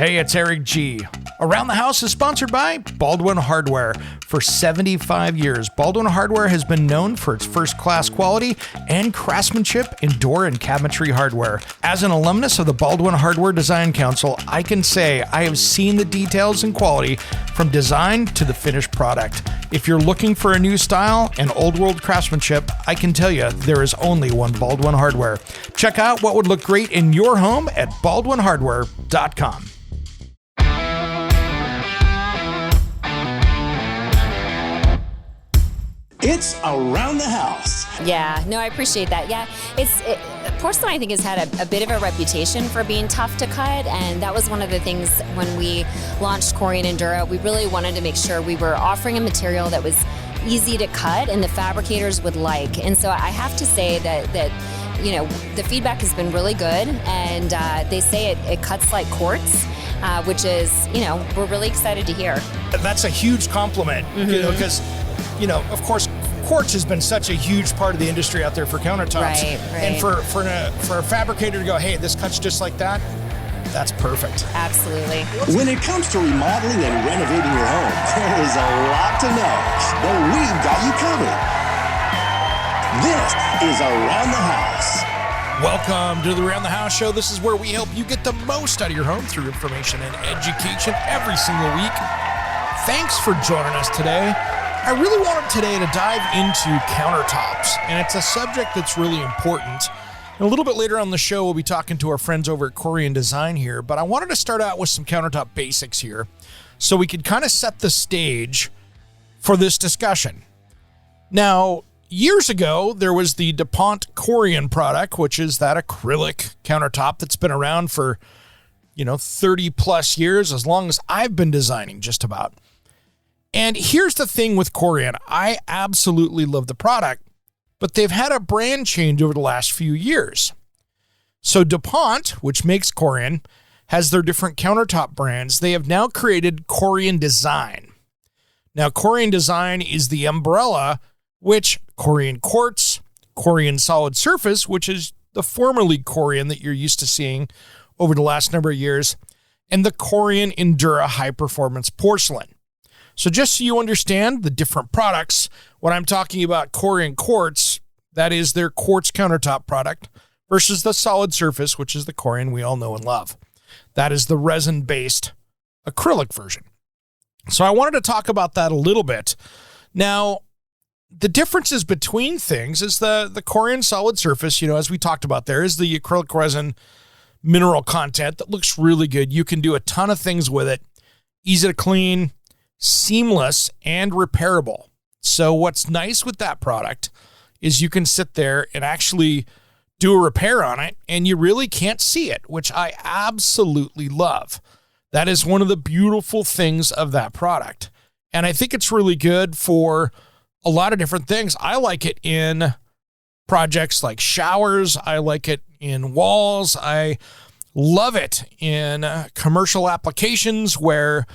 Hey, it's Eric G. Around the House is sponsored by Baldwin Hardware. For 75 years, Baldwin Hardware has been known for its first-class quality and craftsmanship in door and cabinetry hardware. As an alumnus of the Baldwin Hardware Design Council, I can say I have seen the details and quality from design to the finished product. If you're looking for a new style and old-world craftsmanship, I can tell you there is only one Baldwin Hardware. Check out what would look great in your home at baldwinhardware.com. It's Around the House. Yeah, no, I appreciate that. Yeah, porcelain, I think, has had a bit of a reputation for being tough to cut, and that was one of the things when we launched Corian Endura. We really wanted to make sure we were offering a material that was easy to cut and the fabricators would like. And so I have to say that you know, the feedback has been really good, and they say it cuts like quartz. Which is, you know, we're really excited to hear. That's a huge compliment, you know, because, you know, of course, quartz has been such a huge part of the industry out there for countertops. Right. And for a fabricator to go, hey, this cuts just like that, that's perfect. Absolutely. When it comes to remodeling and renovating your home, there is a lot to know, but we've got you covered. This is Around the House. Welcome to the Around the House show. This is where we help you get the most out of your home through information and education every single week. Thanks for joining us today. I really wanted today to dive into countertops, and it's a subject that's really important. And a little bit later on the show, we'll be talking to our friends over at Corian Design here, but I wanted to start out with some countertop basics here so we could kind of set the stage for this discussion. Now, years ago, there was the DuPont Corian product, which is that acrylic countertop that's been around for, 30 plus years, as long as I've been designing, just about. And here's the thing with Corian. I absolutely love the product, but they've had a brand change over the last few years. So DuPont, which makes Corian, has their different countertop brands. They have now created Corian Design. Now, Corian Design is the umbrella which Corian Quartz, Corian Solid Surface, which is the formerly Corian that you're used to seeing over the last number of years, and the Corian Endura High Performance Porcelain. So just so you understand the different products, when I'm talking about Corian Quartz, that is their quartz countertop product, versus the Solid Surface, which is the Corian we all know and love. That is the resin-based acrylic version. So I wanted to talk about that a little bit. Now, the differences between things is the Corian Solid Surface, as we talked about, there is the acrylic resin mineral content that looks really good. You can do a ton of things with it. Easy to clean, seamless, and repairable. So what's nice with that product is you can sit there and actually do a repair on it, and you really can't see it, which I absolutely love. That is one of the beautiful things of that product. And I think it's really good for a lot of different things. I like it in projects like showers. I like it in walls. I love it in commercial applications where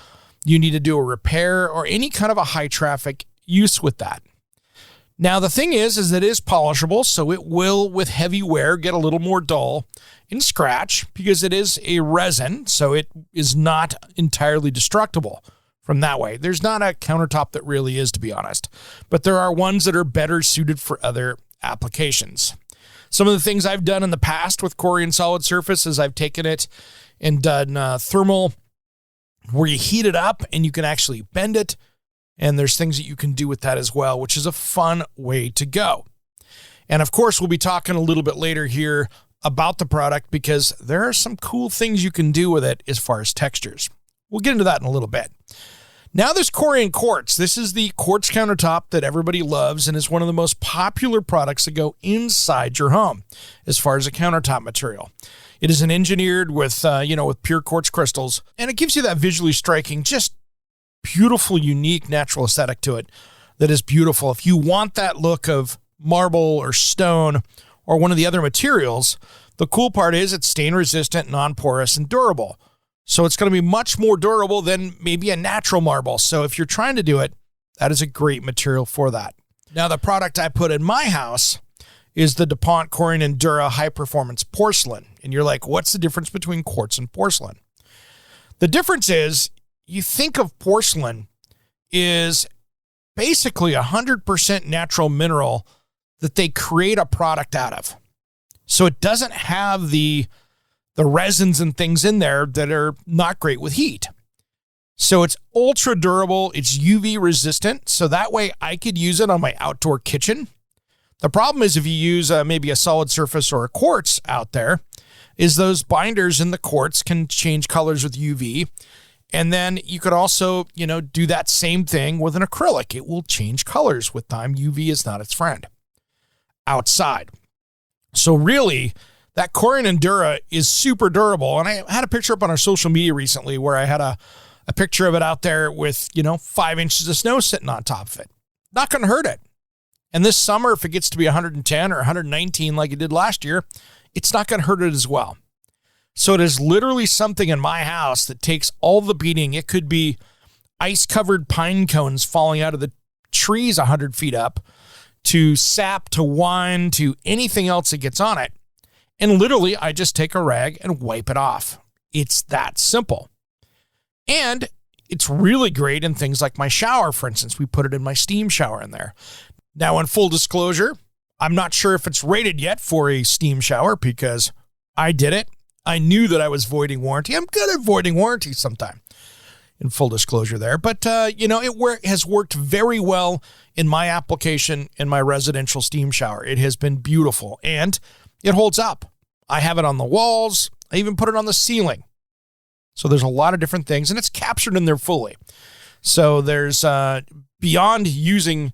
you need to do a repair or any kind of a high traffic use with that. Now, the thing is it is polishable, so it will, with heavy wear, get a little more dull and scratch because it is a resin, so it is not entirely destructible from that way. There's not a countertop that really is, to be honest, but there are ones that are better suited for other applications. Some of the things I've done in the past with Corian Solid Surface is I've taken it and done thermal, where you heat it up and you can actually bend it. And there's things that you can do with that as well, which is a fun way to go. And of course, we'll be talking a little bit later here about the product because there are some cool things you can do with it as far as textures. We'll get into that in a little bit. Now there's Corian Quartz. This is the quartz countertop that everybody loves and is one of the most popular products that go inside your home as far as a countertop material. It is engineered with, with pure quartz crystals, and it gives you that visually striking, just beautiful, unique, natural aesthetic to it that is beautiful. If you want that look of marble or stone or one of the other materials, the cool part is it's stain resistant, non-porous, and durable. So it's going to be much more durable than maybe a natural marble. So if you're trying to do it, that is a great material for that. Now, the product I put in my house is the DuPont Corian Endura High Performance Porcelain. And you're like, what's the difference between quartz and porcelain? The difference is you think of porcelain is basically 100% natural mineral that they create a product out of. So it doesn't have the resins and things in there that are not great with heat. So it's ultra durable. It's UV resistant. So that way I could use it on my outdoor kitchen. The problem is if you use maybe a solid surface or a quartz out there, is those binders in the quartz can change colors with UV. And then you could also, do that same thing with an acrylic. It will change colors with time. UV is not its friend outside. So really, that Corian Endura is super durable. And I had a picture up on our social media recently where I had a picture of it out there with, 5 inches of snow sitting on top of it. Not going to hurt it. And this summer, if it gets to be 110 or 119 like it did last year, it's not going to hurt it as well. So it is literally something in my house that takes all the beating. It could be ice-covered pine cones falling out of the trees 100 feet up, to sap, to wine, to anything else that gets on it. And literally, I just take a rag and wipe it off. It's that simple. And it's really great in things like my shower, for instance. We put it in my steam shower in there. Now, in full disclosure, I'm not sure if it's rated yet for a steam shower because I did it. I knew that I was voiding warranty. I'm good at voiding warranty sometime, in full disclosure there. But, it has worked very well in my application in my residential steam shower. It has been beautiful, and it holds up. I have it on the walls. I even put it on the ceiling. So there's a lot of different things, and it's captured in there fully. So there's, beyond using,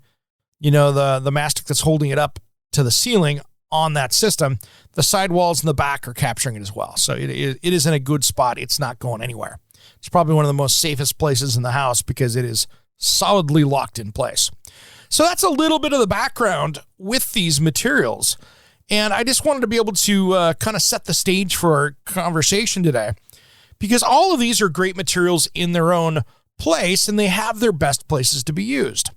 the mastic that's holding it up to the ceiling on that system, the sidewalls and the back are capturing it as well. So it is in a good spot. It's not going anywhere. It's probably one of the most safest places in the house because it is solidly locked in place. So that's a little bit of the background with these materials. And I just wanted to be able to kind of set the stage for our conversation today, because all of these are great materials in their own place and they have their best places to be used.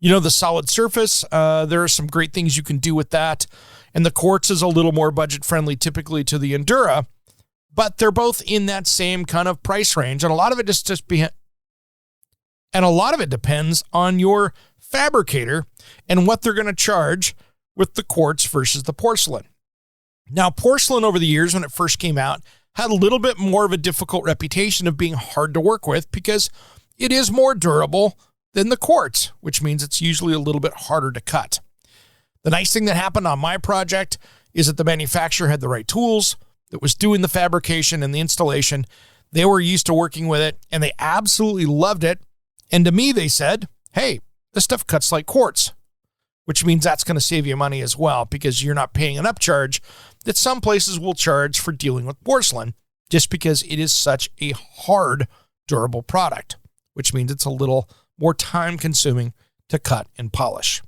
The solid surface, there are some great things you can do with that. And the quartz is a little more budget friendly typically to the Endura, but they're both in that same kind of price range. And a lot of it depends on your fabricator and what they're going to charge with the quartz versus the porcelain. Now, porcelain over the years, when it first came out, had a little bit more of a difficult reputation of being hard to work with because it is more durable than the quartz, which means it's usually a little bit harder to cut. The nice thing that happened on my project is that the manufacturer had the right tools, that was doing the fabrication and the installation. They were used to working with it, and they absolutely loved it. And to me, they said, hey, this stuff cuts like quartz, which means that's going to save you money as well because you're not paying an upcharge that some places will charge for dealing with porcelain just because it is such a hard, durable product, which means it's a little more time-consuming to cut and polish.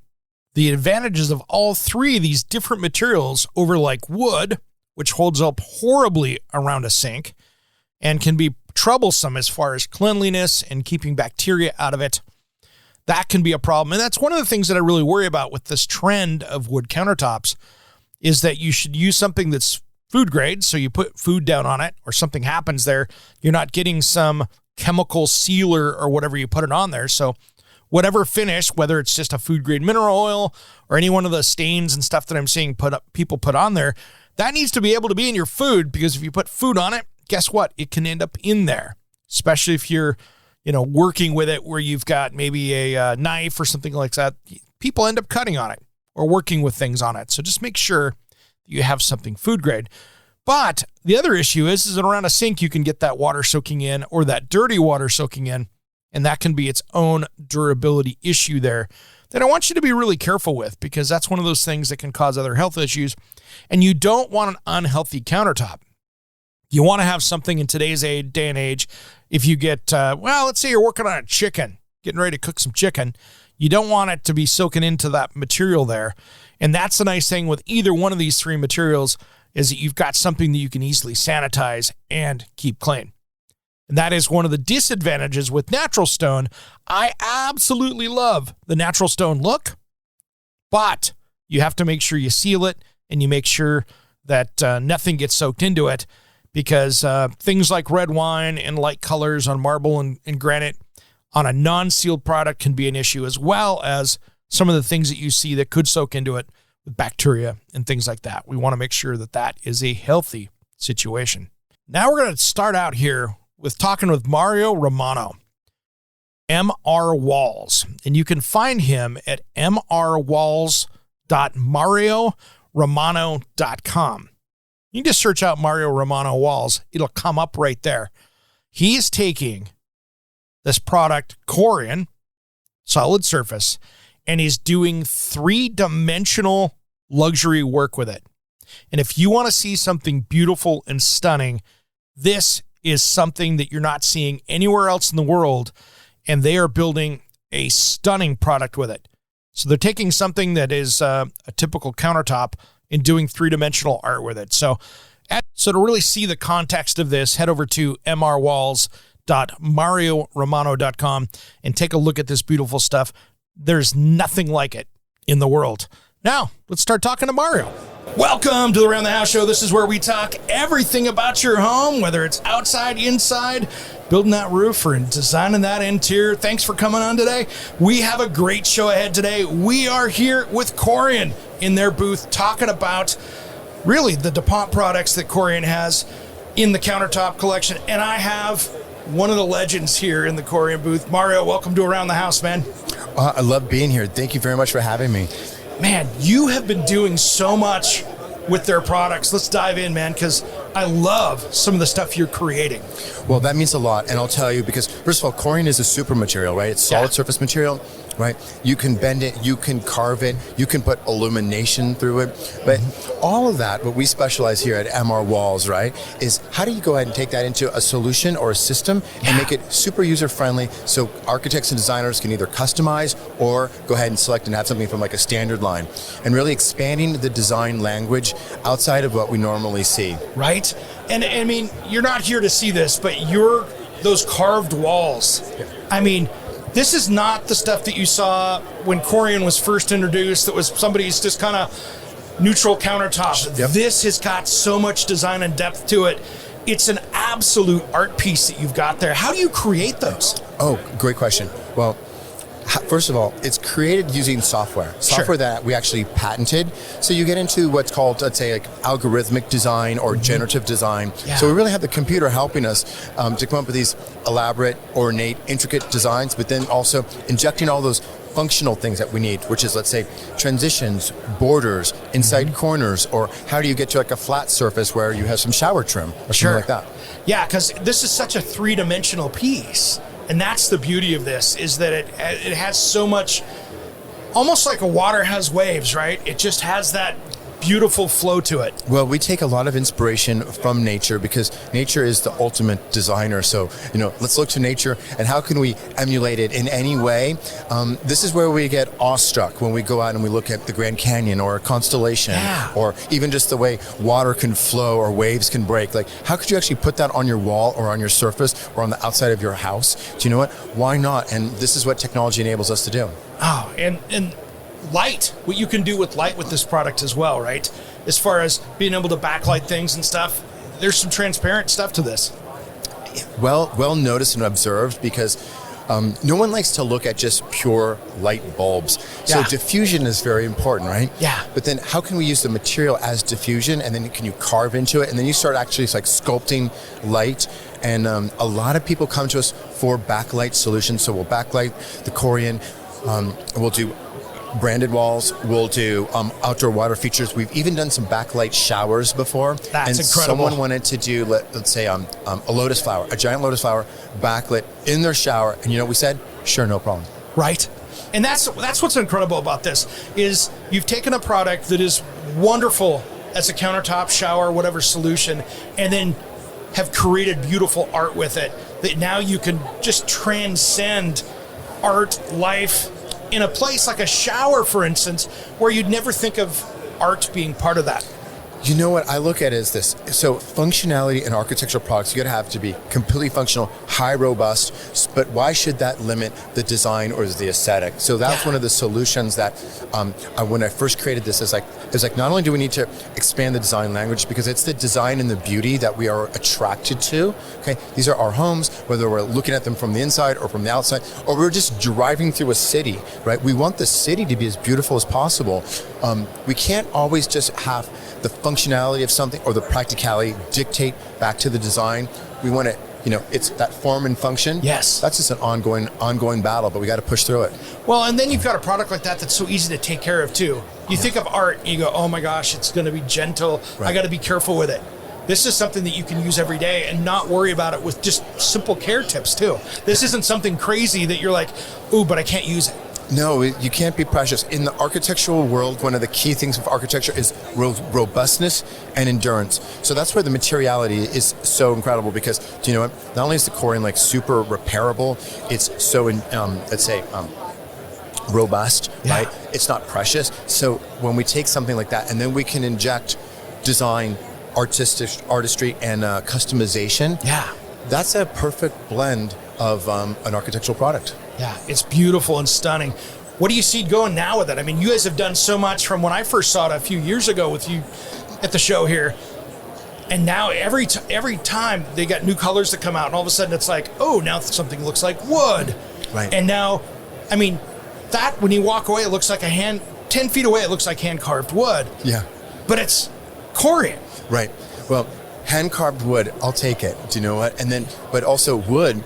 The advantages of all three of these different materials over like wood, which holds up horribly around a sink and can be troublesome as far as cleanliness and keeping bacteria out of it, that can be a problem. And that's one of the things that I really worry about with this trend of wood countertops is that you should use something that's food grade. So you put food down on it or something happens there, you're not getting some chemical sealer or whatever you put it on there. So whatever finish, whether it's just a food grade mineral oil or any one of the stains and stuff that I'm seeing people put on there, that needs to be able to be in your food, because if you put food on it, guess what? It can end up in there, especially if you're, working with it where you've got maybe a knife or something like that. People end up cutting on it or working with things on it. So just make sure you have something food grade. But the other issue is that around a sink, you can get that water soaking in or that dirty water soaking in, and that can be its own durability issue there that I want you to be really careful with, because that's one of those things that can cause other health issues, and you don't want an unhealthy countertop. You want to have something in today's day and age. If you get, let's say you're working on a chicken, getting ready to cook some chicken, you don't want it to be soaking into that material there. And that's the nice thing with either one of these three materials is that you've got something that you can easily sanitize and keep clean. And that is one of the disadvantages with natural stone. I absolutely love the natural stone look, but you have to make sure you seal it and you make sure that nothing gets soaked into it, because things like red wine and light colors on marble and granite on a non-sealed product can be an issue, as well as some of the things that you see that could soak into it with bacteria and things like that. We want to make sure that that is a healthy situation. Now we're going to start out here with talking with Mario Romano, MR Walls, and you can find him at mrwalls.marioromano.com. You can just search out Mario Romano Walls. It'll come up right there. He's taking this product, Corian, solid surface, and he's doing 3-dimensional luxury work with it. And if you want to see something beautiful and stunning, this is something that you're not seeing anywhere else in the world, and they are building a stunning product with it. So they're taking something that is a typical countertop and doing 3-dimensional art with it. So to really see the context of this, head over to mrwalls.marioromano.com and take a look at this beautiful stuff. There's nothing like it in the world. Now, let's start talking to Mario. Welcome to the Around the House Show. This is where we talk everything about your home, whether it's outside, inside, building that roof, or designing that interior. Thanks for coming on today. We have a great show ahead today. We are here with Corian in their booth talking about really the DuPont products that Corian has in the countertop collection. And I have one of the legends here in the Corian booth. Mario, welcome to Around the House, man. I love being here. Thank you very much for having me. Man, you have been doing so much with their products. Let's dive in, man, because I love some of the stuff you're creating. Well, that means a lot, and I'll tell you, because first of all, Corian is a super material, right? It's solid surface material, right? You can bend it, you can carve it, you can put illumination through it, but all of that, what we specialize here at MR Walls, right, is how do you go ahead and take that into a solution or a system and make it super user-friendly so architects and designers can either customize or go ahead and select and have something from like a standard line, and really expanding the design language outside of what we normally see. Right? And I mean, you're not here to see this, but those carved walls. Yeah. I mean, this is not the stuff that you saw when Corian was first introduced that was somebody's just kind of neutral countertop. Yep. This has got so much design and depth to it. It's an absolute art piece that you've got there. How do you create those? Oh, great question. Well, first of all, it's created using software that we actually patented. So you get into what's called, let's say, like algorithmic design or generative design. Yeah. So we really have the computer helping us to come up with these elaborate, ornate, intricate designs, but then also injecting all those functional things that we need, which is, let's say, transitions, borders, inside corners, or how do you get to like a flat surface where you have some shower trim or something like that. Yeah, because this is such a 3-dimensional piece. And that's the beauty of this, is that it has so much, almost like a water has waves, right? It just has that beautiful flow to it. Well, we take a lot of inspiration from nature because nature is the ultimate designer. So, let's look to nature and how can we emulate it in any way? This is where we get awestruck when we go out and we look at the Grand Canyon or a constellation, or even just the way water can flow or waves can break. Like, how could you actually put that on your wall or on your surface or on the outside of your house? Do you know what? Why not? And this is what technology enables us to do. Oh, and light, what you can do with light with this product as well, right? As far as being able to backlight things and stuff, there's some transparent stuff to this. Well noticed and observed, because no one likes to look at just pure light bulbs. So diffusion is very important, right? Yeah. But then how can we use the material as diffusion, and then can you carve into it, and then you start actually like sculpting light. And a lot of people come to us for backlight solutions. So we'll backlight the Corian, we'll do branded walls, we'll do outdoor water features. We've even done some backlight showers before. That's incredible. Someone wanted to do, let's say, a lotus flower, a giant lotus flower backlit in their shower. And you know what we said? Sure, no problem. Right. And that's what's incredible about this, is you've taken a product that is wonderful as a countertop, shower, whatever solution, and then have created beautiful art with it that now you can just transcend art, life, in a place like a shower, for instance, where you'd never think of art being part of that. You know what I look at is this. So functionality in architectural products, you gotta have to be completely functional. high robust, but why should that limit the design or the aesthetic? So that's one of the solutions that when I first created this, it's like not only do we need to expand the design language, because it's the design and the beauty that we are attracted to. Okay, these are our homes, whether we're looking at them from the inside or from the outside, or we're just driving through a city, right? We want the city to be as beautiful as possible. We can't always just have the functionality of something or the practicality dictate back to the design. We want to, it's that form and function. Yes. That's just an ongoing battle, but we got to push through it. Well, and then you've got a product like that that's so easy to take care of too. You think of art and you go, oh my gosh, it's going to be gentle. Right. I got to be careful with it. This is something that you can use every day and not worry about it with just simple care tips too. This isn't something crazy that you're like, ooh, but I can't use it. No, you can't be precious. In the architectural world, one of the key things of architecture is robustness and endurance. So that's where the materiality is so incredible, because, do you know what? Not only is the Corian like super repairable, it's so, robust, right? It's not precious. So when we take something like that and then we can inject design, artistry, and customization, that's a perfect blend of an architectural product. Yeah, it's beautiful and stunning. What do you see going now with it? I mean, you guys have done so much from when I first saw it a few years ago with you at the show here. And now every time they got new colors that come out, and all of a sudden it's like, oh, now something looks like wood. Right. And now, I mean, that when you walk away, it looks like 10 feet away, it looks like hand-carved wood. Yeah. But it's Corian. Right. Well, hand-carved wood, I'll take it. Do you know what? And then, but also wood,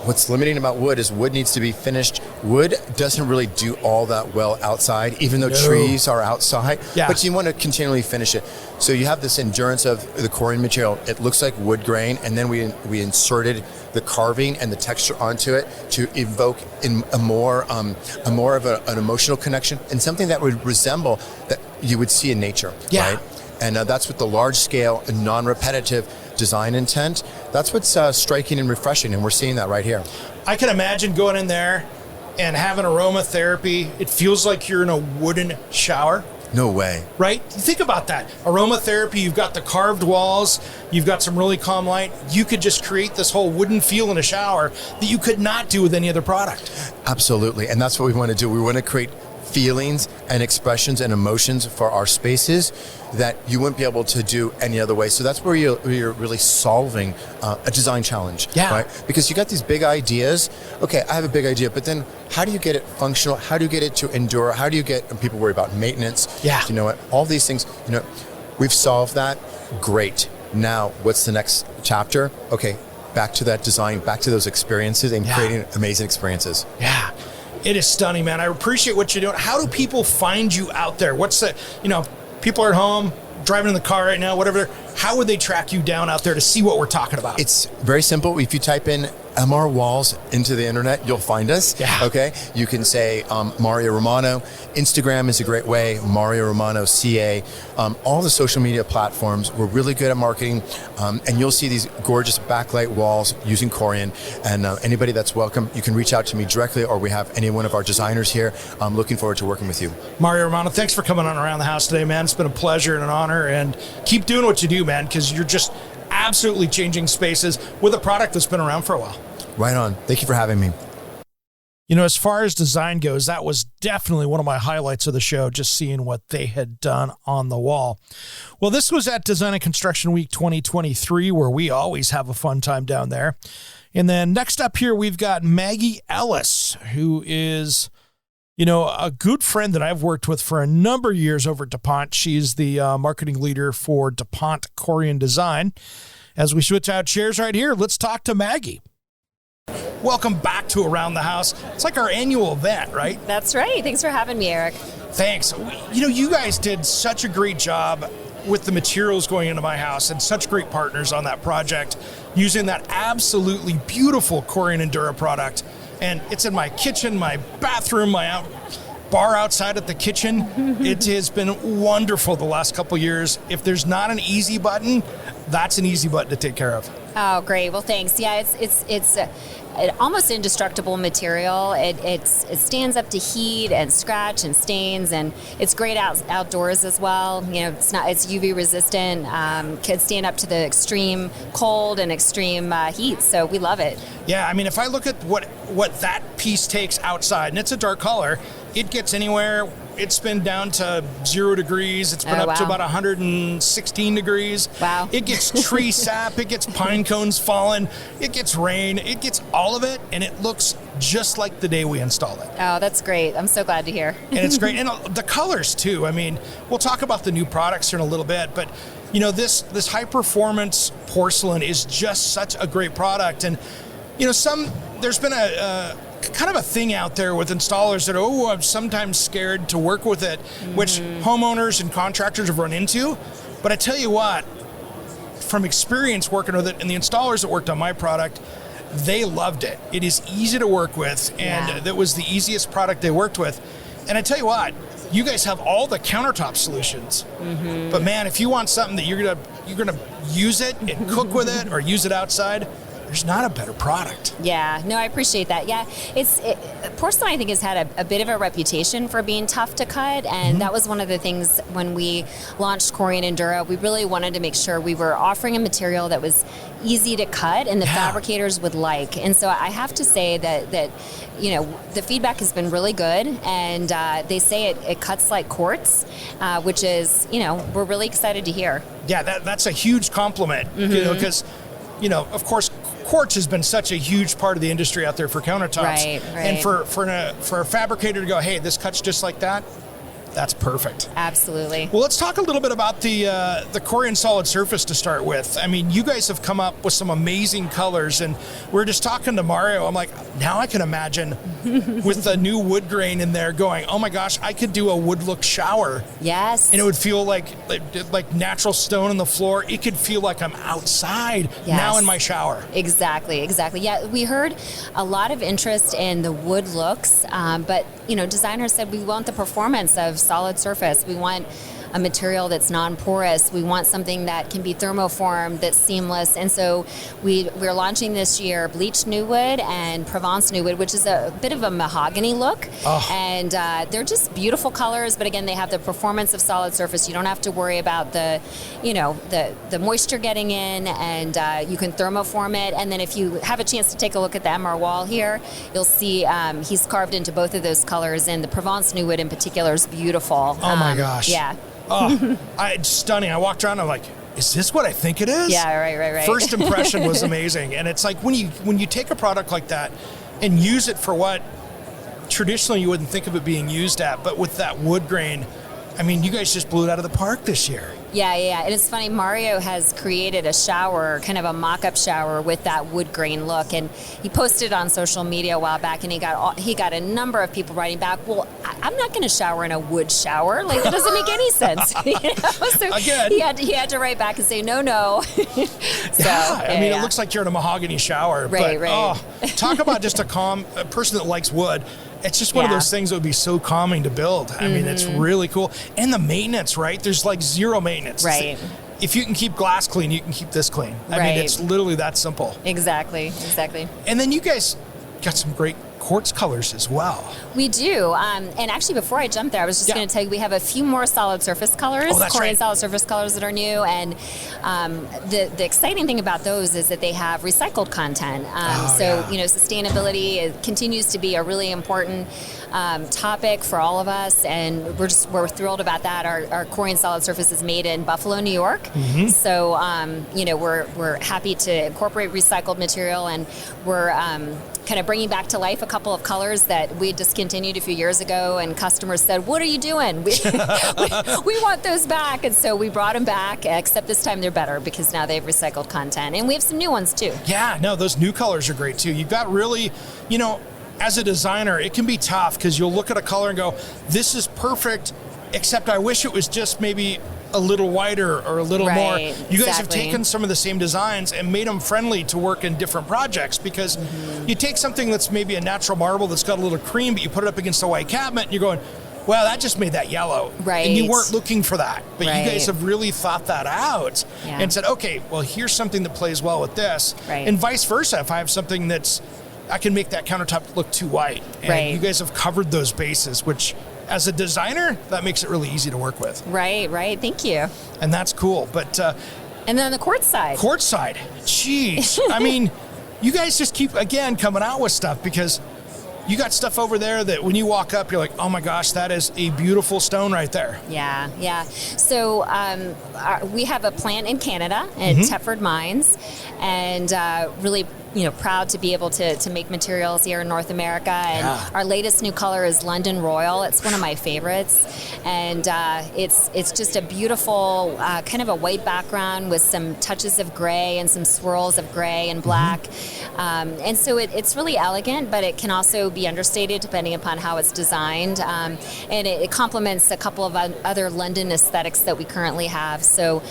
what's limiting about wood is wood needs to be finished. Wood doesn't really do all that well outside, even though trees are outside. Yeah. But you want to continually finish it. So you have this endurance of the Corian material. It looks like wood grain, and then we inserted the carving and the texture onto it to evoke in a more of an emotional connection and something that would resemble that you would see in nature. Yeah. Right? And that's with the large scale and non-repetitive design intent. That's what's striking and refreshing, and we're seeing that right here. I can imagine going in there and having aromatherapy. It feels like you're in a wooden shower. No way. Right? Think about that. Aromatherapy, you've got the carved walls, you've got some really calm light. You could just create this whole wooden feel in a shower that you could not do with any other product. Absolutely. And that's what we want to do. We want to create feelings and expressions and emotions for our spaces that you wouldn't be able to do any other way. So that's where you're really solving a design challenge, right? Because you got these big ideas. Okay, I have a big idea, but then how do you get it functional? How do you get it to endure? How do you get, and people worry about maintenance. Yeah. You know what? All these things, we've solved that. Great. Now, what's the next chapter? Okay, back to that design, back to those experiences and creating amazing experiences. Yeah. It is stunning, man. I appreciate what you're doing. How do people find you out there? What's the, people are at home, driving in the car right now, whatever. How would they track you down out there to see what we're talking about? It's very simple. If you type in MR Walls into the internet, you'll find us. Yeah. Okay. You can say Mario Romano. Instagram is a great way. Mario Romano CA. All the social media platforms. We're really good at marketing, and you'll see these gorgeous backlight walls using Corian. And anybody that's welcome, you can reach out to me directly, or we have any one of our designers here. I'm looking forward to working with you. Mario Romano, thanks for coming on Around the House today, man. It's been a pleasure and an honor, and keep doing what you do, man, because you're just absolutely changing spaces with a product that's been around for a while. Right on. Thank you for having me. As far as design goes, that was definitely one of my highlights of the show, just seeing what they had done on the wall. Well, this was at Design and Construction Week 2023, where we always have a fun time down there. And then next up here, we've got Maggie Ellis, who is, a good friend that I've worked with for a number of years over at DuPont. She's the marketing leader for DuPont Corian Design. As we switch out chairs right here, let's talk to Maggie. Welcome back to Around the House. It's like our annual event, right? That's right. Thanks for having me, Eric. Thanks. You guys did such a great job with the materials going into my house, and such great partners on that project using that absolutely beautiful Corian Endura product. And it's in my kitchen, my bathroom, my bar outside at the kitchen. It has been wonderful the last couple years. If there's not an easy button, that's an easy button to take care of. Oh, great. Well, thanks. Yeah, it's an almost indestructible material. It stands up to heat and scratch and stains, and it's great outdoors as well. You know, it's UV resistant. Can stand up to the extreme cold and extreme heat. So we love it. Yeah, I mean, if I look at what that piece takes outside, and it's a dark color, it gets anywhere. It's been down to 0 degrees. It's been up to about 116 degrees. Wow. It gets tree sap. It gets pine cones falling. It gets rain. It gets all of it, and it looks just like the day we installed it. Oh, that's great. I'm so glad to hear. And it's great. And the colors, too. I mean, we'll talk about the new products here in a little bit, but, you know, this high-performance porcelain is just such a great product. And, you know, there's been a kind of a thing out there with installers that, I'm sometimes scared to work with it, which homeowners and contractors have run into. But I tell you what, from experience working with it, and the installers that worked on my product, they loved it. It is easy to work with, and that was the easiest product they worked with. And I tell you what, you guys have all the countertop solutions. But man, if you want something that you're gonna use it and cook with it or use it outside, there's not a better product. Yeah, no, I appreciate that. Yeah, porcelain, I think, has had a bit of a reputation for being tough to cut, and that was one of the things when we launched Corian Endura. We really wanted to make sure we were offering a material that was easy to cut and the fabricators would like. And so I have to say that you know, the feedback has been really good, and they say it cuts like quartz, which is, you know, we're really excited to hear. Yeah, that's a huge compliment, you know, because, you know, of course, quartz has been such a huge part of the industry out there for countertops. Right. And for a fabricator to go, hey, this cuts just like that, that's perfect. Absolutely. Well, let's talk a little bit about the Corian solid surface to start with. I mean, you guys have come up with some amazing colors, and we were just talking to Mario. I'm like, now I can imagine with the new wood grain in there going, oh my gosh, I could do a wood look shower. Yes. And it would feel like natural stone on the floor. It could feel like I'm outside now in my shower. Exactly. Yeah, we heard a lot of interest in the wood looks, but, you know, designers said we want the performance of solid surface. We want a material that's non-porous. We want something that can be thermoformed, that's seamless. And so we're launching this year bleached new wood and Provence new wood, which is a bit of a mahogany look. And they're just beautiful colors, but again, they have the performance of solid surface. You don't have to worry about the moisture getting in, and you can thermoform it. And then if you have a chance to take a look at the MR wall here, you'll see he's carved into both of those colors, and the Provence new wood in particular is beautiful. Oh my gosh. Yeah. It's stunning. I walked around, I'm like, is this what I think it is? Yeah, right. First impression was amazing. And it's like when you take a product like that and use it for what traditionally you wouldn't think of it being used at, but with that wood grain, I mean, you guys just blew it out of the park this year. Yeah. And it's funny, Mario has created a shower, kind of a mock-up shower with that wood grain look, and he posted on social media a while back, and he got a number of people writing back, well, I'm not going to shower in a wood shower. Like, that doesn't make any sense. You know? So again, he had to write back and say, no. It looks like you're in a mahogany shower. Right. Talk about just a person that likes wood. It's just one of those things that would be so calming to build. I mean, it's really cool. And the maintenance, right? There's like zero maintenance. Right. If you can keep glass clean, you can keep this clean. I mean, it's literally that simple. Exactly. And then you guys got some great quartz colors as well. We do. And actually, before I jump there, I was just going to tell you we have a few more solid surface colors, Corian solid surface colors that are new. And the exciting thing about those is that they have recycled content. You know, sustainability continues to be a really important topic for all of us, and we're thrilled about that. Our Corian solid surface is made in Buffalo, New York. So you know, we're happy to incorporate recycled material, and we're kind of bringing back to life a couple of colors that we discontinued a few years ago, and customers said, what are you doing? We want those back. And so we brought them back, except this time they're better because now they have recycled content, and we have some new ones too. Yeah, no, those new colors are great too. You've got really, you know, as a designer, it can be tough because you'll look at a color and go, this is perfect, except I wish it was just maybe a little whiter or a little more. You guys have taken some of the same designs and made them friendly to work in different projects, because you take something that's maybe a natural marble that's got a little cream, but you put it up against a white cabinet and you're going, well, that just made that yellow. Right. And you weren't looking for that. But Right. you guys have really thought that out and said, okay, well, here's something that plays well with this. Right. And vice versa. If I have something I can make that countertop look too white. And Right. you guys have covered those bases, which as a designer, that makes it really easy to work with. Right. Thank you. And that's cool. But And then on the quartz side. Jeez. I mean, you guys just keep, again, coming out with stuff because you got stuff over there that when you walk up, you're like, oh my gosh, that is a beautiful stone right there. Yeah. So we have a plant in Canada at Thetford Mines, and really, proud to be able to make materials here in North America. And our latest new color is London Royal. It's one of my favorites, and it's just a beautiful kind of a white background with some touches of gray and some swirls of gray and black. And so it's really elegant, but it can also be understated depending upon how it's designed. And it complements a couple of other London aesthetics that we currently have. So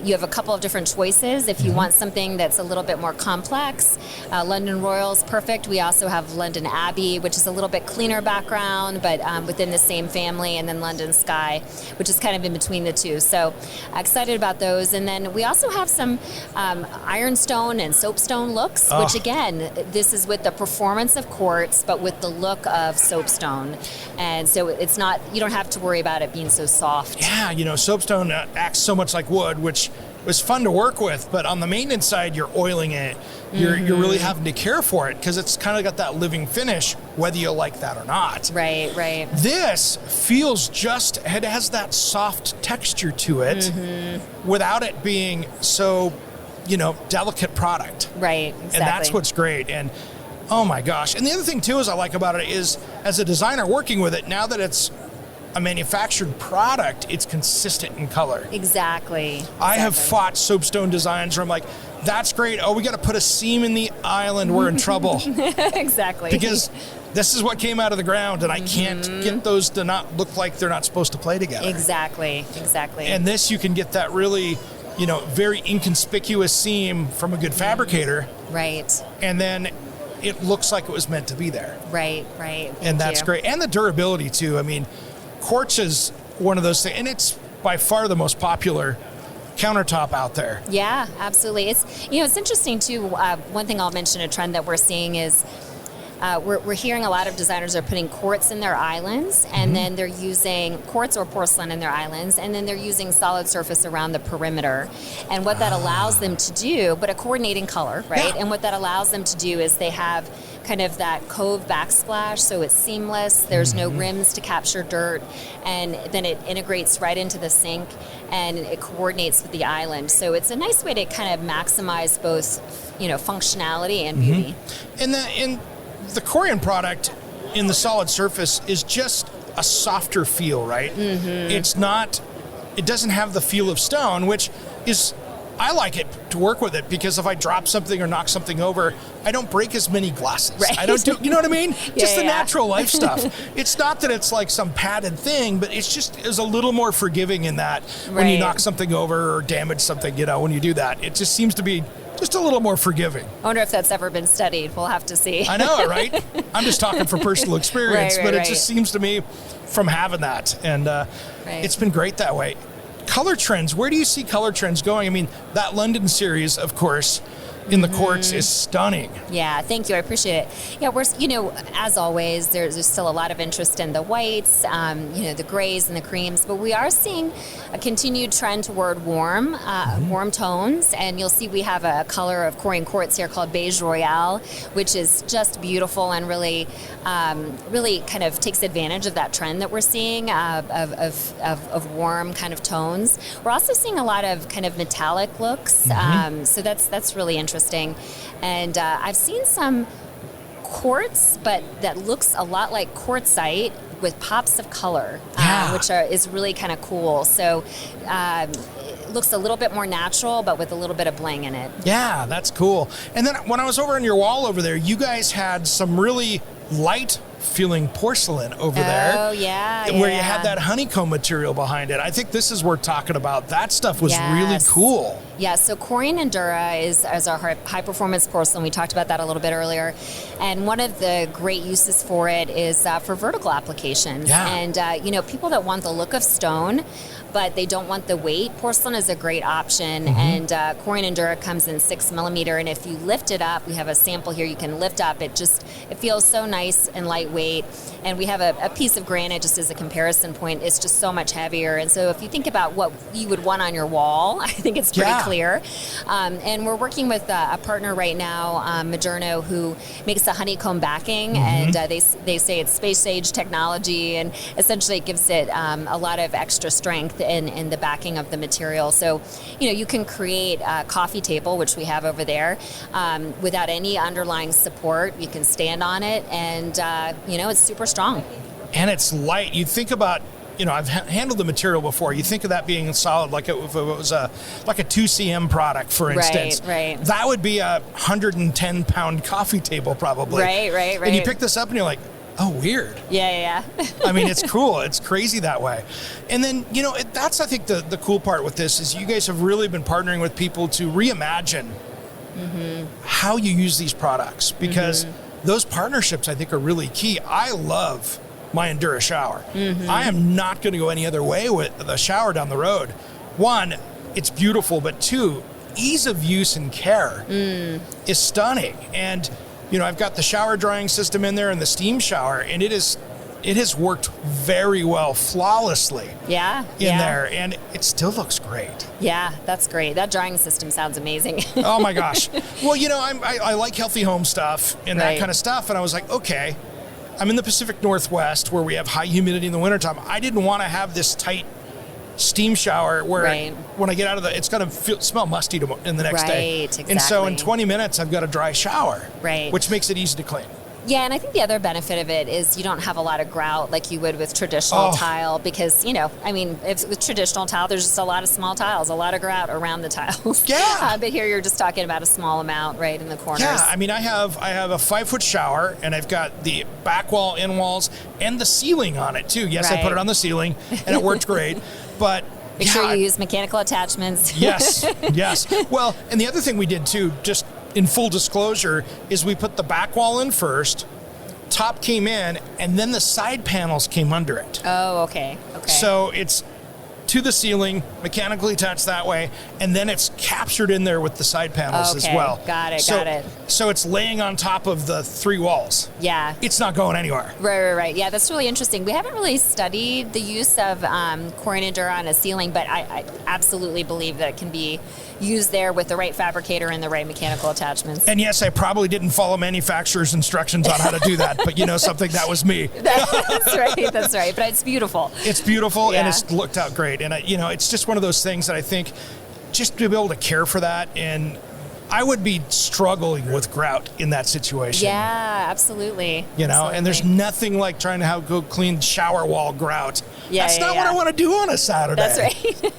you have a couple of different choices. If you want something that's a little bit more complex, London Royal is perfect. We also have London Abbey, which is a little bit cleaner background, but within the same family, and then London Sky, which is kind of in between the two. So excited about those. And then we also have some ironstone and soapstone looks, which again, this is with the performance of quartz, but with the look of soapstone. And so it's not, you don't have to worry about it being so soft. Yeah, soapstone acts so much like wood, which was fun to work with, but on the maintenance side, you're oiling it. You're really having to care for it because it's kind of got that living finish, whether you like that or not. Right. This feels it has that soft texture to it without it being so, delicate product. Right, exactly. And that's what's great. And oh my gosh. And the other thing too is I like about it is as a designer working with it, now that it's a manufactured product, it's consistent in color. Exactly. I have fought soapstone designs where I'm like, that's great. Oh, we got to put a seam in the island. We're in trouble. Exactly. Because this is what came out of the ground, and I can't get those to not look like they're not supposed to play together. Exactly. And this, you can get that really, very inconspicuous seam from a good fabricator. Right. And then it looks like it was meant to be there. Right. And that's great. And the durability, too. I mean, quartz is one of those things, and it's by far the most popular countertop out there. Yeah, absolutely. It's interesting too. One thing I'll mention, a trend that we're seeing is we're hearing a lot of designers are putting quartz in their islands, and then they're using quartz or porcelain in their islands, and then they're using solid surface around the perimeter. And what that allows them to do, but a coordinating color, right? Yeah. And what that allows them to do is they have kind of that cove backsplash, so it's seamless. There's no rims to capture dirt, and then it integrates right into the sink, and it coordinates with the island. So it's a nice way to kind of maximize both, functionality and beauty. And the Corian product in the solid surface is just a softer feel, right? It doesn't have the feel of stone, which is, I like it to work with it because if I drop something or knock something over, I don't break as many glasses. Right. I don't do, you know what I mean? Just the Yeah. natural life stuff. It's not that it's like some padded thing, but it's a little more forgiving in that when you Right. knock something over or damage something, when you do that, it just seems to be just a little more forgiving. I wonder if that's ever been studied. We'll have to see. I know, right? I'm just talking from personal experience, Right, but it right. just seems to me from having that. And it's been great that way. Color trends, where do you see color trends going? I mean, that London series, of course, in the quartz is stunning. Yeah, thank you. I appreciate it. Yeah, we're, as always, there's still a lot of interest in the whites, the grays and the creams, but we are seeing a continued trend toward warm tones. And you'll see we have a color of Corian quartz here called Beige Royale, which is just beautiful and really kind of takes advantage of that trend that we're seeing of warm kind of tones. We're also seeing a lot of kind of metallic looks, so that's really interesting. And I've seen some quartz, but that looks a lot like quartzite with pops of color, which is really kind of cool. So it looks a little bit more natural, but with a little bit of bling in it. Yeah, that's cool. And then when I was over on your wall over there, you guys had some really light feeling porcelain over there. Oh, yeah. Where you had that honeycomb material behind it. I think this is worth talking about. That stuff was really cool. Yeah, so Corian Endura is our high-performance porcelain. We talked about that a little bit earlier. And one of the great uses for it is for vertical applications. Yeah. And, people that want the look of stone, but they don't want the weight, porcelain is a great option. And Corian Endura comes in 6 millimeter. And if you lift it up, we have a sample here you can lift up. It feels so nice and lightweight. And we have a piece of granite just as a comparison point. It's just so much heavier. And so if you think about what you would want on your wall, I think it's pretty clear. And we're working with a partner right now, Moderno, who makes the honeycomb backing. And they say it's space-age technology. And essentially it gives it a lot of extra strength in the backing of the material. So, you can create a coffee table, which we have over there, without any underlying support. You can stand on it, and, it's super strong. And it's light. You think about, I've handled the material before. You think of that being solid, like if it was like a 2cm product, for instance. Right. That would be a 110-pound coffee table, probably. Right. And you pick this up, and you're like, oh, weird. Yeah. I mean, it's cool. It's crazy that way. And then, that's, I think, the cool part with this is you guys have really been partnering with people to reimagine how you use these products, because those partnerships, I think, are really key. I love my Endura shower. I am not going to go any other way with the shower down the road. One, it's beautiful, but two, ease of use and care is stunning. And, I've got the shower drying system in there and the steam shower, and it has worked very well, flawlessly in there, and it still looks great. Yeah, that's great. That drying system sounds amazing. Oh my gosh. Well, I like healthy home stuff and that kind of stuff, and I was like, okay, I'm in the Pacific Northwest where we have high humidity in the wintertime. I didn't want to have this tight steam shower where when I get out of it's going to smell musty in the next day. Exactly. And so in 20 minutes, I've got a dry shower, which makes it easy to clean. Yeah, and I think the other benefit of it is you don't have a lot of grout like you would with traditional tile, because, with traditional tile, there's just a lot of small tiles, a lot of grout around the tiles. Yeah. But here you're just talking about a small amount right in the corners. Yeah, I mean, I have a 5-foot shower, and I've got the back wall, in walls, and the ceiling on it, too. Yes, I put it on the ceiling, and it worked great. But make sure you use mechanical attachments. Yes. Well, and the other thing we did, too, just in full disclosure, is we put the back wall in first, top came in, and then the side panels came under it. Oh, okay. So it's to the ceiling, mechanically attached that way, and then it's captured in there with the side panels as well. Got it. So it's laying on top of the 3 walls. Yeah. It's not going anywhere. Right. Yeah, that's really interesting. We haven't really studied the use of Corian Endura on a ceiling, but I absolutely believe that it can be used there with the right fabricator and the right mechanical attachments. And yes, I probably didn't follow manufacturer's instructions on how to do that, but something, that was me. That's right. But it's beautiful. It's beautiful, and it's looked out great. And it's just one of those things that I think just to be able to care for that, and I would be struggling with grout in that situation. Yeah, absolutely. And there's nothing like trying to go clean shower wall grout. That's not what I want to do on a Saturday. That's right.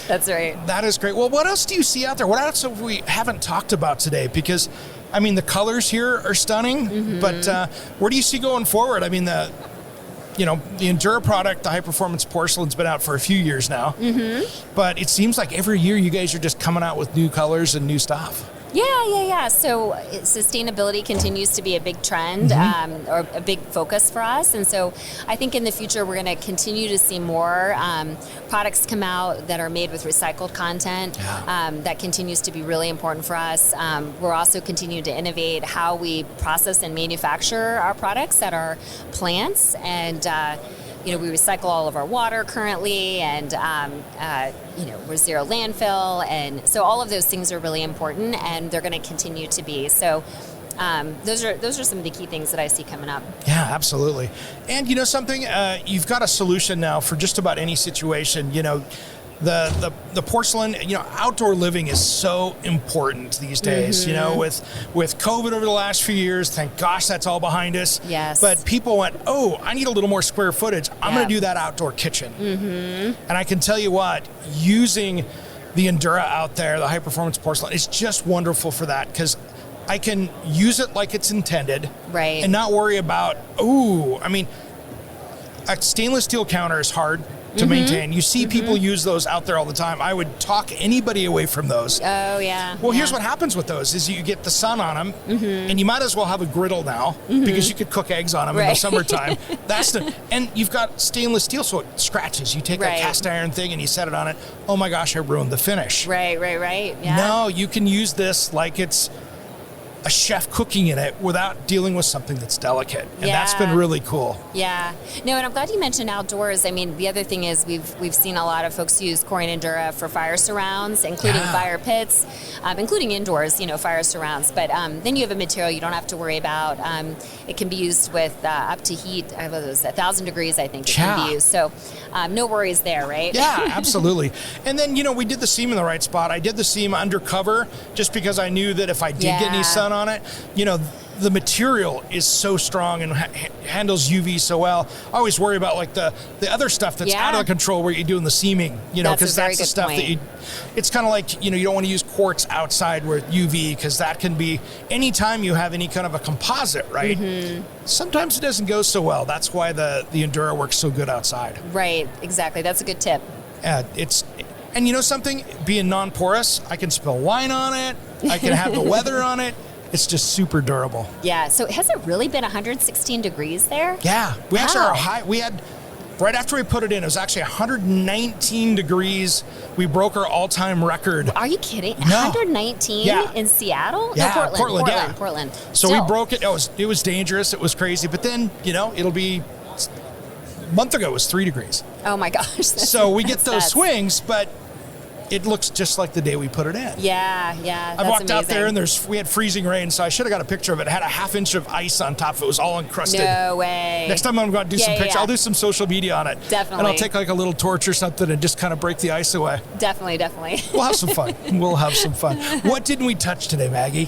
That's right. That is great. Well, what else do you see out there? What else have we haven't talked about today? Because, the colors here are stunning, but where do you see going forward? The Endura product, the high-performance porcelain's been out for a few years now. But it seems like every year you guys are just coming out with new colors and new stuff. Yeah. So sustainability continues to be a big trend or a big focus for us. And so I think in the future we're going to continue to see more products come out that are made with recycled content. That continues to be really important for us. We're also continuing to innovate how we process and manufacture our products at our plants. And we recycle all of our water currently, and we're zero landfill, and so all of those things are really important, and they're going to continue to be. So those are some of the key things that I see coming up. Yeah, absolutely. And something, you've got a solution now for just about any situation. The porcelain, outdoor living is so important these days. With COVID over the last few years, thank gosh that's all behind us. Yes. But people went, I need a little more square footage. I'm going to do that outdoor kitchen. And I can tell you what, using the Endura out there, the high performance porcelain, is just wonderful for that, because I can use it like it's intended. Right. And not worry about, a stainless steel counter is hard to maintain. You see people use those out there all the time. I would talk anybody away from those. Oh, yeah. Well, here's what happens with those is you get the sun on them, and you might as well have a griddle now because you could cook eggs on them in the summertime. And you've got stainless steel, so it scratches. You take a cast iron thing and you set it on it. Oh my gosh, I ruined the finish. Right. Yeah. No, you can use this like it's a chef cooking in it without dealing with something that's delicate. And that's been really cool. Yeah. No, and I'm glad you mentioned outdoors. I mean, the other thing is we've seen a lot of folks use Corian Endura for fire surrounds, including fire pits, including indoors, fire surrounds. But then you have a material you don't have to worry about. It can be used with up to heat, 1,000 degrees, I think it can be used. So no worries there, right? Yeah, absolutely. And then, we did the seam in the right spot. I did the seam undercover just because I knew that if I did get any sun on it, the material is so strong and handles UV so well. I always worry about like the other stuff that's out of control where you're doing the seaming, because that's the stuff that it's kind of like, you don't want to use quartz outside with UV because that can be anytime you have any kind of a composite, right? Sometimes it doesn't go so well. That's why the Endura works so good outside. Right, exactly. That's a good tip. And you know something? Being non-porous, I can spill wine on it. I can have the weather on it. It's just super durable. Yeah. So has it really been 116 degrees there? Yeah. We actually are high. We had, right after we put it in, it was actually 119 degrees. We broke our all-time record. Are you kidding? No. 119 in Seattle? Yeah, no, Portland. Portland. So we broke it. It was dangerous. It was crazy. But then, it'll be, a month ago it was 3 degrees. Oh my gosh. So we get those swings, but it looks just like the day we put it in. Yeah. I walked out there and we had freezing rain, so I should have got a picture of it. It had a half-inch of ice on top of it. It was all encrusted. No way. Next time I'm going to do some pictures. I'll do some social media on it. Definitely. And I'll take like a little torch or something and just kind of break the ice away. Definitely. We'll have some fun. What didn't we touch today, Maggie?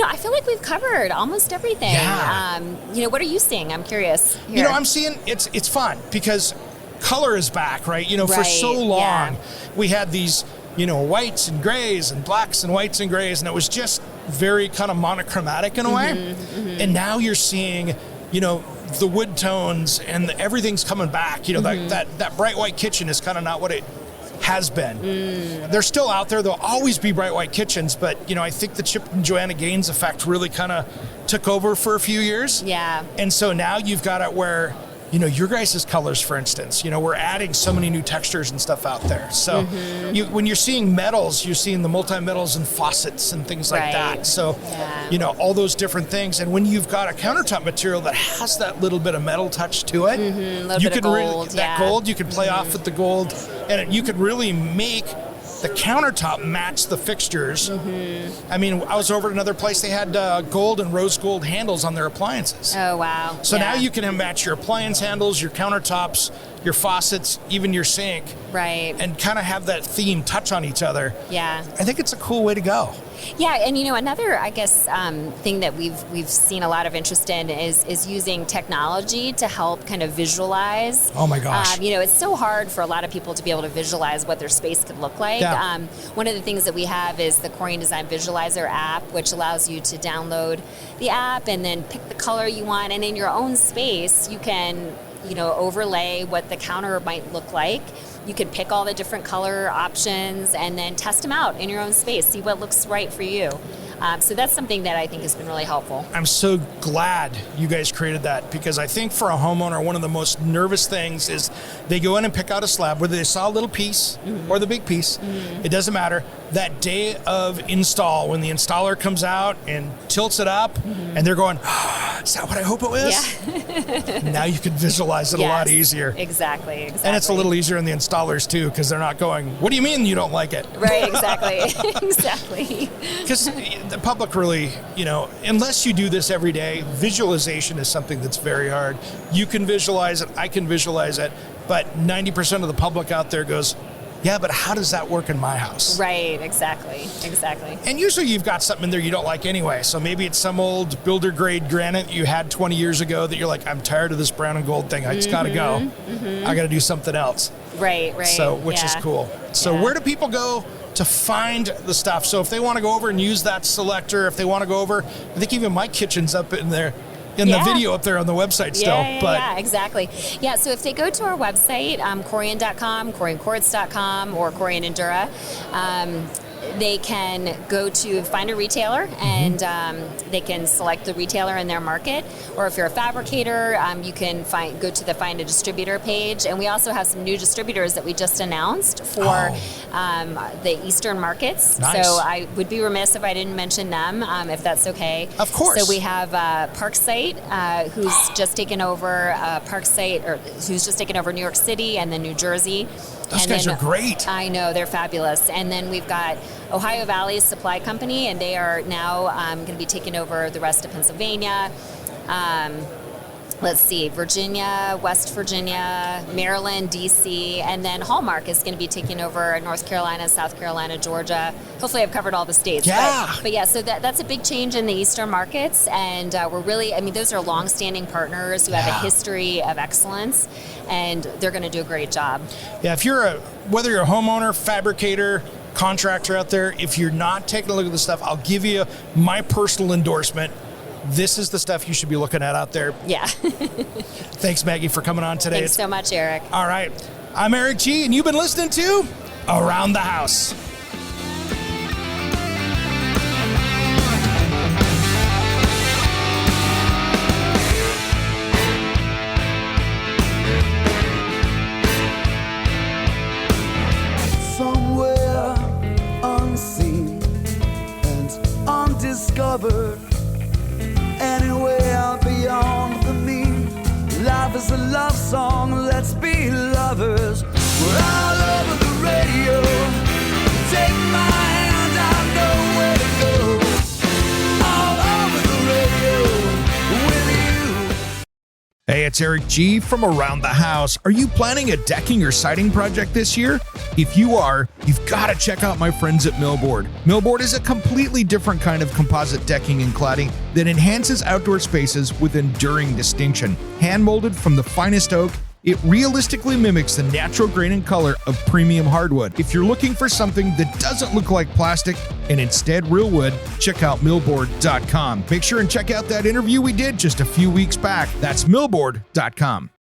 I feel like we've covered almost everything. Yeah. What are you seeing? I'm curious. Here. I'm seeing it's fun because color is back, right? For so long we had these, whites and grays and blacks and whites and grays, and it was just very kind of monochromatic in a way. And now you're seeing, the wood tones and everything's coming back. That bright white kitchen is kind of not what it has been. They're still out there. There'll always be bright white kitchens, but I think the Chip and Joanna Gaines effect really kind of took over for a few years. Yeah. And so now you've got it where your guys' colors, for instance, we're adding so many new textures and stuff out there. So when you're seeing metals, you're seeing the multi-metals and faucets and things like that. So, all those different things. And when you've got a countertop material that has that little bit of metal touch to it, you can gold, you can play off with the gold, and you could really make the countertop match the fixtures. I mean, I was over at another place, they had gold and rose gold handles on their appliances. Oh, wow. So now you can match your appliance handles, your countertops, your faucets, even your sink. Right. And kind of have that theme touch on each other. Yeah. I think it's a cool way to go. Yeah, and another, I guess, thing that we've seen a lot of interest in is using technology to help kind of visualize. Oh my gosh. It's so hard for a lot of people to be able to visualize what their space could look like. Yeah. One of the things that we have is the Corian Design Visualizer app, which allows you to download the app and then pick the color you want, and in your own space, you can overlay what the counter might look like. You can pick all the different color options and then test them out in your own space, see what looks right for you. So that's something that I think has been really helpful. I'm so glad you guys created that, because I think for a homeowner, one of the most nervous things is they go in and pick out a slab, whether they saw a little piece or the big piece. It doesn't matter. That day of install, when the installer comes out and tilts it up and they're going, is that what I hope it was? Yeah. Now you can visualize it a lot easier. Exactly. And it's a little easier on the installers too, because they're not going, what do you mean you don't like it? Right, exactly. Exactly. Because the public really, unless you do this every day, visualization is something that's very hard. You can visualize it, I can visualize it, but 90% of the public out there goes, yeah, but how does that work in my house? Right, exactly. And usually you've got something in there you don't like anyway. So maybe it's some old builder grade granite you had 20 years ago that you're like, I'm tired of this brown and gold thing. It's got to go. I got to do something else. Right. So, which is cool. So where do people go to find the stuff. So if they want to go over and use that selector, if they want to go over, I think even my kitchen's up in there. In the video up there on the website still. Yeah, exactly. Yeah, so if they go to our website, Corian.com, CorianCords.com, or Corian Endura, they can go to find a retailer and they can select the retailer in their market. Or if you're a fabricator, you can go to the Find a Distributor page. And we also have some new distributors that we just announced for the Eastern markets. Nice. So I would be remiss if I didn't mention them, if that's okay. Of course. So we have Parksite, who's just taken over who's just taken over New York City and then New Jersey. Those guys are great. I know, they're fabulous. And then we've got Ohio Valley Supply Company, and they are now going to be taking over the rest of Pennsylvania. Let's see, Virginia, West Virginia, Maryland, D.C., and then Hallmark is going to be taking over North Carolina, South Carolina, Georgia. Hopefully I've covered all the states. Yeah. But yeah, so that's a big change in the Eastern markets, and we're really, those are long-standing partners who have a history of excellence, and they're going to do a great job. Yeah, whether you're a homeowner, fabricator, contractor out there, if you're not taking a look at the stuff, I'll give you my personal endorsement. This is the stuff you should be looking at out there. Yeah. Thanks, Maggie, for coming on today. Thanks so much, Eric. All right. I'm Eric G., and you've been listening to Around the House. Somewhere unseen and undiscovered, anywhere beyond the mean. Life is a love song, let's be lovers. We're all over the radio. Take my hand, I know where to go. All over the radio with you. Hey, it's Eric G. from Around the House. Are you planning a decking or siding project this year? If you are, you've got to check out my friends at Millboard. Millboard is a completely different kind of composite decking and cladding that enhances outdoor spaces with enduring distinction. Hand-molded from the finest oak, it realistically mimics the natural grain and color of premium hardwood. If you're looking for something that doesn't look like plastic and instead real wood, check out millboard.com. Make sure and check out that interview we did just a few weeks back. That's millboard.com.